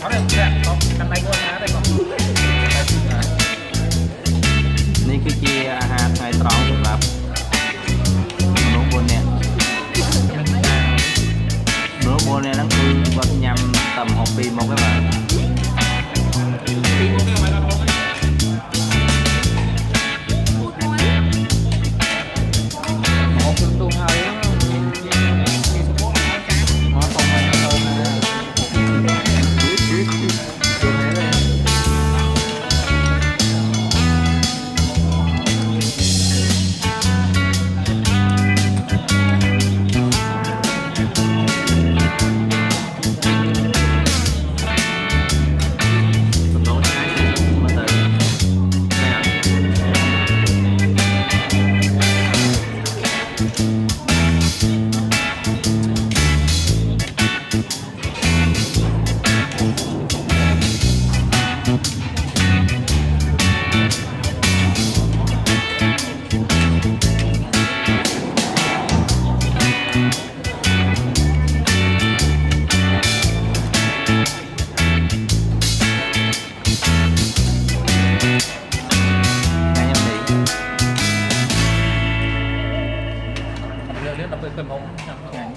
ở đây có canh tay của ở đây còn นี่คือเจียอาหารไทยตรองสำหรับมนุษย์บนเนี่ยมนุษย์บนเนี่ยนั่นคือแบบยำtầm 6 ปีmột các bạn một tương tu hơi nó không phải là đâu ngay em đi nếu tập cơm không